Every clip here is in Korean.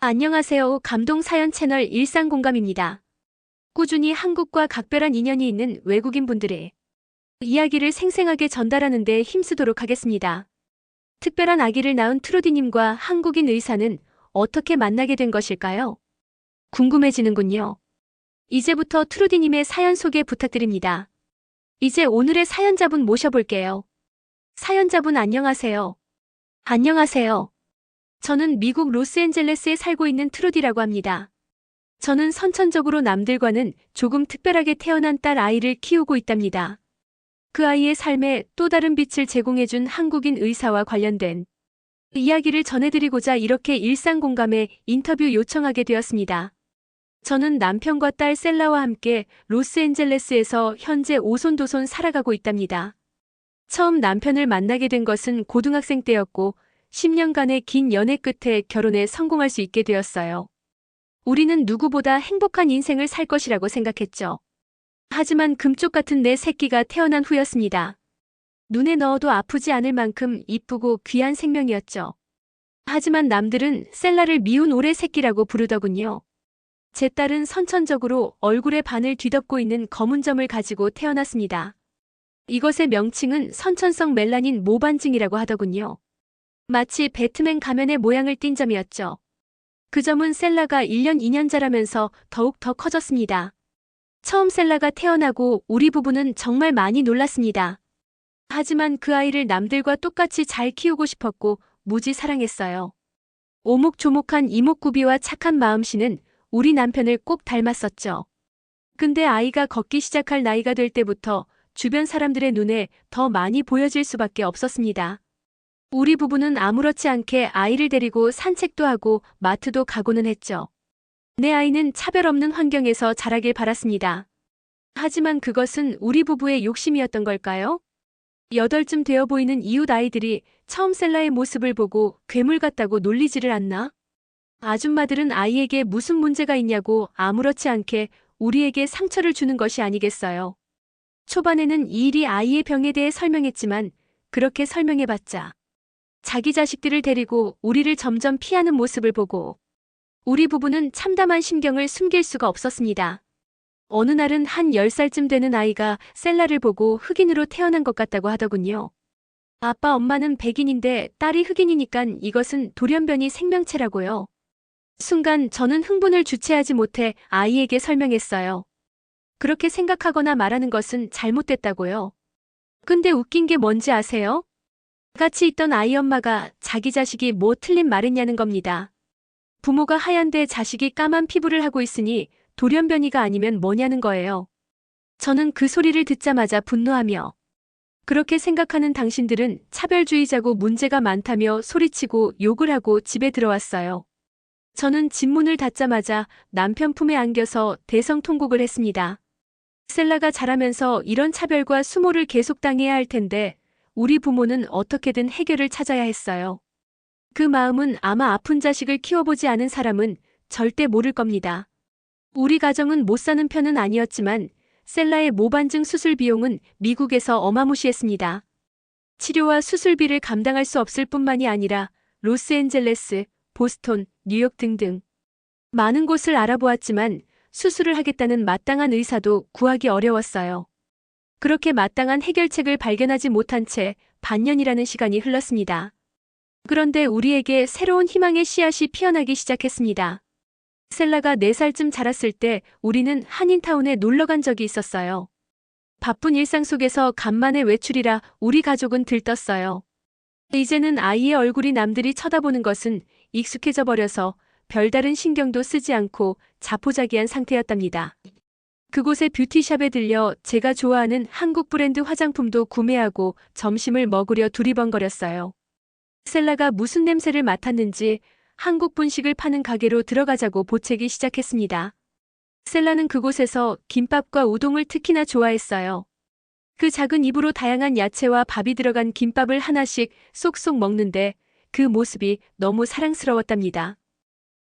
안녕하세요. 감동사연 채널 일상공감입니다. 꾸준히 한국과 각별한 인연이 있는 외국인 분들의 이야기를 생생하게 전달하는 데 힘쓰도록 하겠습니다. 특별한 아기를 낳은 트로디님과 한국인 의사는 어떻게 만나게 된 것일까요? 궁금해지는군요. 이제부터 트로디님의 사연 소개 부탁드립니다. 이제 오늘의 사연자분 모셔볼게요. 사연자분 안녕하세요. 안녕하세요. 저는 미국 로스앤젤레스에 살고 있는 트루디라고 합니다. 저는 선천적으로 남들과는 조금 특별하게 태어난 딸 아이를 키우고 있답니다. 그 아이의 삶에 또 다른 빛을 제공해준 한국인 의사와 관련된 이야기를 전해드리고자 이렇게 일상공감에 인터뷰 요청하게 되었습니다. 저는 남편과 딸 셀라와 함께 로스앤젤레스에서 현재 오손도손 살아가고 있답니다. 처음 남편을 만나게 된 것은 고등학생 때였고 10년간의 긴 연애 끝에 결혼에 성공할 수 있게 되었어요. 우리는 누구보다 행복한 인생을 살 것이라고 생각했죠. 하지만 금쪽 같은 내 새끼가 태어난 후였습니다. 눈에 넣어도 아프지 않을 만큼 이쁘고 귀한 생명이었죠. 하지만 남들은 셀라를 미운 오래 새끼라고 부르더군요. 제 딸은 선천적으로 얼굴의 반을 뒤덮고 있는 검은 점을 가지고 태어났습니다. 이것의 명칭은 선천성 멜라닌 모반증이라고 하더군요. 마치 배트맨 가면의 모양을 띈 점이었죠. 그 점은 셀라가 1년 2년 자라면서 더욱 더 커졌습니다. 처음 셀라가 태어나고 우리 부부는 정말 많이 놀랐습니다. 하지만 그 아이를 남들과 똑같이 잘 키우고 싶었고 무지 사랑했어요. 오목조목한 이목구비와 착한 마음씨는 우리 남편을 꼭 닮았었죠. 근데 아이가 걷기 시작할 나이가 될 때부터 주변 사람들의 눈에 더 많이 보여질 수밖에 없었습니다. 우리 부부는 아무렇지 않게 아이를 데리고 산책도 하고 마트도 가고는 했죠. 내 아이는 차별 없는 환경에서 자라길 바랐습니다. 하지만 그것은 우리 부부의 욕심이었던 걸까요? 8쯤 되어 보이는 이웃 아이들이 처음 셀라의 모습을 보고 괴물 같다고 놀리지를 않나? 아줌마들은 아이에게 무슨 문제가 있냐고 아무렇지 않게 우리에게 상처를 주는 것이 아니겠어요. 초반에는 이 일이 아이의 병에 대해 설명했지만 그렇게 설명해봤자 자기 자식들을 데리고 우리를 점점 피하는 모습을 보고 우리 부부는 참담한 심경을 숨길 수가 없었습니다. 어느 날은 한 10살쯤 되는 아이가 셀라를 보고 흑인으로 태어난 것 같다고 하더군요. 아빠 엄마는 백인인데 딸이 흑인이니깐 이것은 돌연변이 생명체라고요. 순간 저는 흥분을 주체하지 못해 아이에게 설명했어요. 그렇게 생각하거나 말하는 것은 잘못됐다고요. 근데 웃긴 게 뭔지 아세요? 같이 있던 아이 엄마가 자기 자식이 뭐 틀린 말했냐는 겁니다. 부모가 하얀데 자식이 까만 피부를 하고 있으니 돌연변이가 아니면 뭐냐는 거예요. 저는 그 소리를 듣자마자 분노하며 그렇게 생각하는 당신들은 차별주의자고 문제가 많다며 소리치고 욕을 하고 집에 들어왔어요. 저는 집 문을 닫자마자 남편 품에 안겨서 대성통곡을 했습니다. 셀라가 자라면서 이런 차별과 수모를 계속 당해야 할 텐데 우리 부모는 어떻게든 해결을 찾아야 했어요. 그 마음은 아마 아픈 자식을 키워보지 않은 사람은 절대 모를 겁니다. 우리 가정은 못 사는 편은 아니었지만 셀라의 모반증 수술 비용은 미국에서 어마무시했습니다. 치료와 수술비를 감당할 수 없을 뿐만이 아니라 로스앤젤레스, 보스톤, 뉴욕 등등 많은 곳을 알아보았지만 수술을 하겠다는 마땅한 의사도 구하기 어려웠어요. 그렇게 마땅한 해결책을 발견하지 못한 채 반년이라는 시간이 흘렀습니다. 그런데 우리에게 새로운 희망의 씨앗이 피어나기 시작했습니다. 셀라가 4살쯤 자랐을 때 우리는 한인타운에 놀러간 적이 있었어요. 바쁜 일상 속에서 간만에 외출이라 우리 가족은 들떴어요. 이제는 아이의 얼굴이 남들이 쳐다보는 것은 익숙해져 버려서 별다른 신경도 쓰지 않고 자포자기한 상태였답니다. 그곳의 뷰티샵에 들려 제가 좋아하는 한국 브랜드 화장품도 구매하고 점심을 먹으려 두리번거렸어요. 셀라가 무슨 냄새를 맡았는지 한국 분식을 파는 가게로 들어가자고 보채기 시작했습니다. 셀라는 그곳에서 김밥과 우동을 특히나 좋아했어요. 그 작은 입으로 다양한 야채와 밥이 들어간 김밥을 하나씩 쏙쏙 먹는데 그 모습이 너무 사랑스러웠답니다.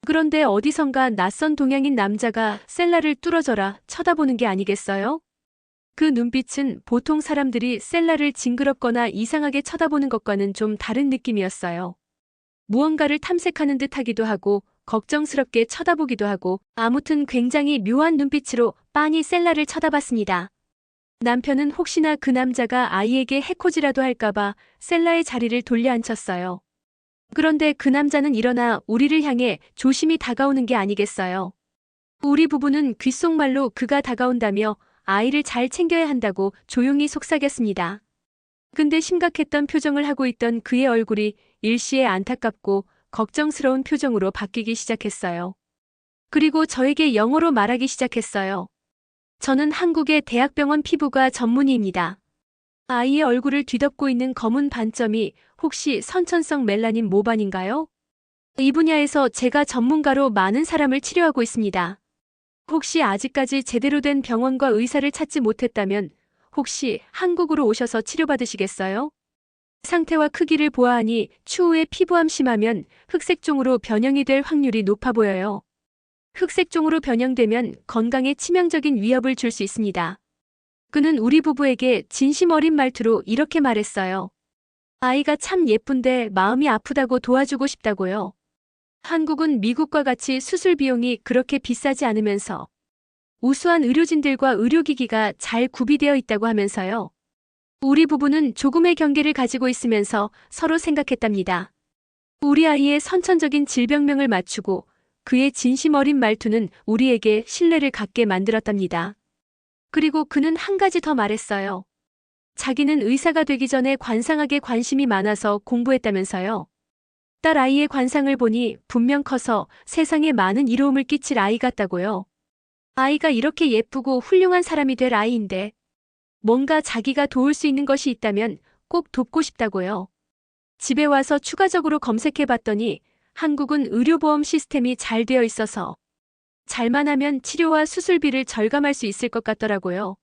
그런데 어디선가 낯선 동양인 남자가 셀라를 뚫어져라 쳐다보는 게 아니겠어요? 그 눈빛은 보통 사람들이 셀라를 징그럽거나 이상하게 쳐다보는 것과는 좀 다른 느낌이었어요. 무언가를 탐색하는 듯 하기도 하고 걱정스럽게 쳐다보기도 하고 아무튼 굉장히 묘한 눈빛으로 빤히 셀라를 쳐다봤습니다. 남편은 혹시나 그 남자가 아이에게 해코지라도 할까봐 셀라의 자리를 돌려 앉혔어요. 그런데 그 남자는 일어나 우리를 향해 조심히 다가오는 게 아니겠어요. 우리 부부는 귓속말로 그가 다가온다며 아이를 잘 챙겨야 한다고 조용히 속삭였습니다. 근데 심각했던 표정을 하고 있던 그의 얼굴이 일시에 안타깝고 걱정스러운 표정으로 바뀌기 시작했어요. 그리고 저에게 영어로 말하기 시작했어요. 저는 한국의 대학병원 피부과 전문의입니다. 아이의 얼굴을 뒤덮고 있는 검은 반점이 혹시 선천성 멜라닌 모반인가요? 이 분야에서 제가 전문가로 많은 사람을 치료하고 있습니다. 혹시 아직까지 제대로 된 병원과 의사를 찾지 못했다면 혹시 한국으로 오셔서 치료받으시겠어요? 상태와 크기를 보아하니 추후에 피부암 심하면 흑색종으로 변형이 될 확률이 높아 보여요. 흑색종으로 변형되면 건강에 치명적인 위협을 줄 수 있습니다. 그는 우리 부부에게 진심 어린 말투로 이렇게 말했어요. 아이가 참 예쁜데 마음이 아프다고 도와주고 싶다고요. 한국은 미국과 같이 수술 비용이 그렇게 비싸지 않으면서 우수한 의료진들과 의료기기가 잘 구비되어 있다고 하면서요. 우리 부부는 조금의 경계를 가지고 있으면서 서로 생각했답니다. 우리 아이의 선천적인 질병명을 맞추고 그의 진심 어린 말투는 우리에게 신뢰를 갖게 만들었답니다. 그리고 그는 한 가지 더 말했어요. 자기는 의사가 되기 전에 관상학에 관심이 많아서 공부했다면서요. 딸 아이의 관상을 보니 분명 커서 세상에 많은 이로움을 끼칠 아이 같다고요. 아이가 이렇게 예쁘고 훌륭한 사람이 될 아이인데 뭔가 자기가 도울 수 있는 것이 있다면 꼭 돕고 싶다고요. 집에 와서 추가적으로 검색해봤더니 한국은 의료보험 시스템이 잘 되어 있어서 잘만 하면 치료와 수술비를 절감할 수 있을 것 같더라고요.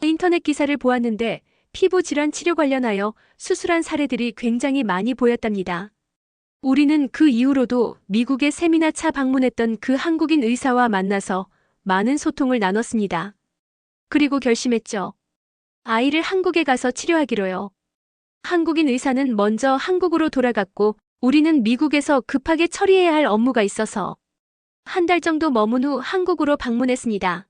인터넷 기사를 보았는데 피부 질환 치료 관련하여 수술한 사례들이 굉장히 많이 보였답니다. 우리는 그 이후로도 미국의 세미나차 방문했던 그 한국인 의사와 만나서 많은 소통을 나눴습니다. 그리고 결심했죠. 아이를 한국에 가서 치료하기로요. 한국인 의사는 먼저 한국으로 돌아갔고 우리는 미국에서 급하게 처리해야 할 업무가 있어서 한 달 정도 머문 후 한국으로 방문했습니다.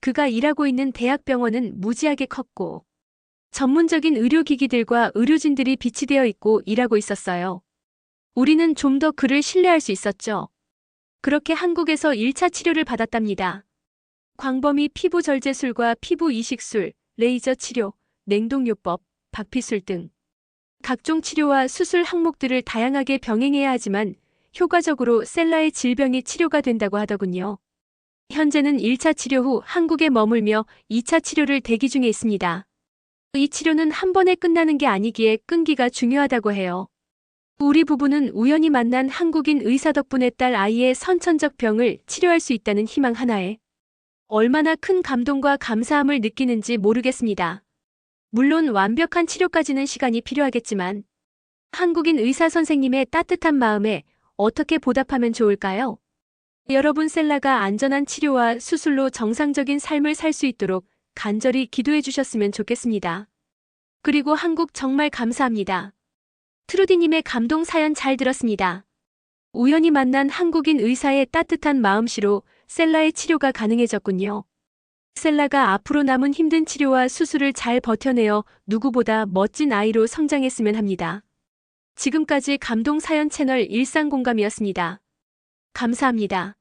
그가 일하고 있는 대학병원은 무지하게 컸고 전문적인 의료기기들과 의료진들이 비치되어 있고 일하고 있었어요. 우리는 좀 더 그를 신뢰할 수 있었죠. 그렇게 한국에서 1차 치료를 받았답니다. 광범위 피부 절제술과 피부 이식술, 레이저 치료, 냉동요법, 박피술 등 각종 치료와 수술 항목들을 다양하게 병행해야 하지만 효과적으로 셀라의 질병이 치료가 된다고 하더군요. 현재는 1차 치료 후 한국에 머물며 2차 치료를 대기 중에 있습니다. 이 치료는 한 번에 끝나는 게 아니기에 끈기가 중요하다고 해요. 우리 부부는 우연히 만난 한국인 의사 덕분에 딸 아이의 선천적 병을 치료할 수 있다는 희망 하나에 얼마나 큰 감동과 감사함을 느끼는지 모르겠습니다. 물론 완벽한 치료까지는 시간이 필요하겠지만 한국인 의사 선생님의 따뜻한 마음에 어떻게 보답하면 좋을까요? 여러분 셀라가 안전한 치료와 수술로 정상적인 삶을 살 수 있도록 간절히 기도해 주셨으면 좋겠습니다. 그리고 한국 정말 감사합니다. 트루디님의 감동 사연 잘 들었습니다. 우연히 만난 한국인 의사의 따뜻한 마음씨로 셀라의 치료가 가능해졌군요. 셀라가 앞으로 남은 힘든 치료와 수술을 잘 버텨내어 누구보다 멋진 아이로 성장했으면 합니다. 지금까지 감동 사연 채널 일상공감이었습니다. 감사합니다.